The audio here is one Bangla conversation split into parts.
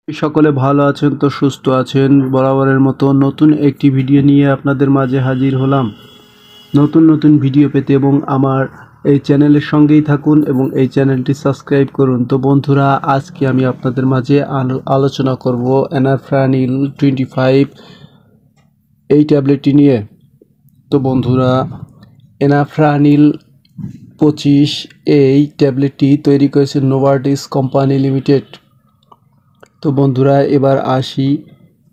সকলে ভালো আছেন তো সুস্থ আছেন বরাবরের মতো নতুন একটি ভিডিও নিয়ে আপনাদের মাঝে হাজির হলাম। নতুন নতুন ভিডিও পেতে এবং আমার এই চ্যানেলের সঙ্গেই থাকুন এবং এই চ্যানেলটি সাবস্ক্রাইব করুন। তো বন্ধুরা, আজকে আমি আপনাদের মাঝে আলোচনা করব এনাফ্রানিল 25 এই ট্যাবলেটটি নিয়ে। তো বন্ধুরা, এনাফ্রানিল 25 এই ট্যাবলেটটি তৈরি করেছে নোভার্টিস কোম্পানি লিমিটেড। তো বন্ধুরা, এবার আসি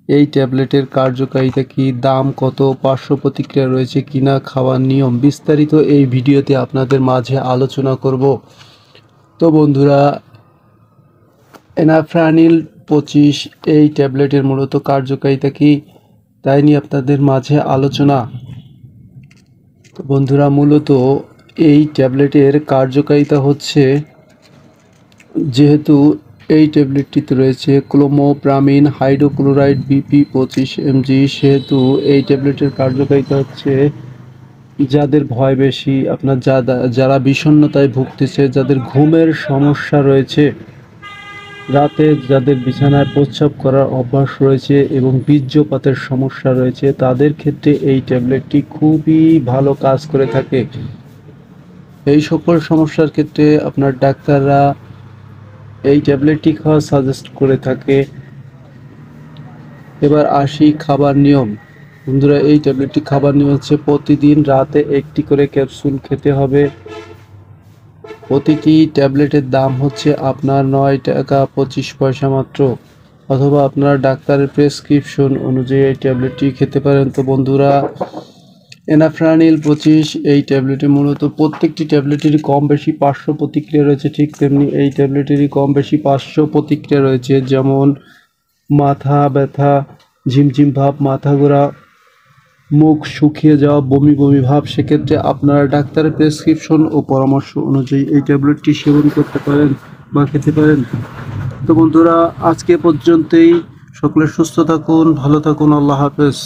এই ট্যাবলেটের কার্যকারিতা কি, দাম কত, পার্শ্ব প্রতিক্রিয়া রয়েছে কিনা, খাওয়ার নিয়ম বিস্তারিত এই ভিডিওতে আপনাদের মাঝে আলোচনা করব। তো বন্ধুরা, এনাফ্রানিল 25 এই ট্যাবলেটের মূলত কার্যকারিতা কি তাই নিয়ে আপনাদের মাঝে আলোচনা। তো বন্ধুরা, মূলত এই ট্যাবলেটের কার্যকারিতা হচ্ছে, যেহেতু এই ট্যাবলেটটিতে রয়েছে ক্লোমোপ্রামিন হাইড্রোক্লোরাইড BP 25 mg, সেহেতু এই ট্যাবলেটের কার্যকারিতা হচ্ছে যাদের ভয় বেশি, আপনার যারা বিষণ্ণতায় ভুগতেছে, যাদের ঘুমের সমস্যা রয়েছে, রাতে যাদের বিছানায় প্রস্রাব করার অভ্যাস রয়েছে এবং বীর্যপাতের সমস্যা রয়েছে, তাদের ক্ষেত্রে এই ট্যাবলেটটি খুবই ভালো কাজ করে থাকে। এই সকল সমস্যার ক্ষেত্রে আপনার ডাক্তাররা এই ট্যাবলেটটি খাওয়া সাজেস্ট করে থাকে। এবার আসি খাবার নিয়ম। বন্ধুরা, এই ট্যাবলেটটি খাবার নিয়ম হচ্ছে প্রতিদিন রাতে একটি করে ক্যাপসুল খেতে হবে। প্রতিটি ট্যাবলেটের দাম হচ্ছে আপনার 9 টাকা 25 পয়সা মাত্র, অথবা আপনার ডাক্তারের প্রেসক্রিপশন অনুযায়ী এই ট্যাবলেটটি খেতে পারেন। তো বন্ধুরা, এনাফ্রানিল 25 এই ট্যাবলেটে মূলত প্রত্যেকটি ট্যাবলেটেরই কম বেশি পার্শ্ব প্রতিক্রিয়া রয়েছে, ঠিক তেমনি এই ট্যাবলেটেরই কম বেশি পার্শ্ব প্রতিক্রিয়া রয়েছে, যেমন মাথা ব্যথা, ঝিমঝিম ভাব, মাথা ঘোরা, মুখ শুকিয়ে যাওয়া, বমি বমি ভাব। সেক্ষেত্রে আপনারা ডাক্তারের প্রেসক্রিপশন ও পরামর্শ অনুযায়ী এই ট্যাবলেটটি সেবন করতে পারেন বা খেতে পারেন। তো বন্ধুরা, আজকে পর্যন্তই। সকলে সুস্থ থাকুন, ভালো থাকুন, আল্লাহ হাফেজ।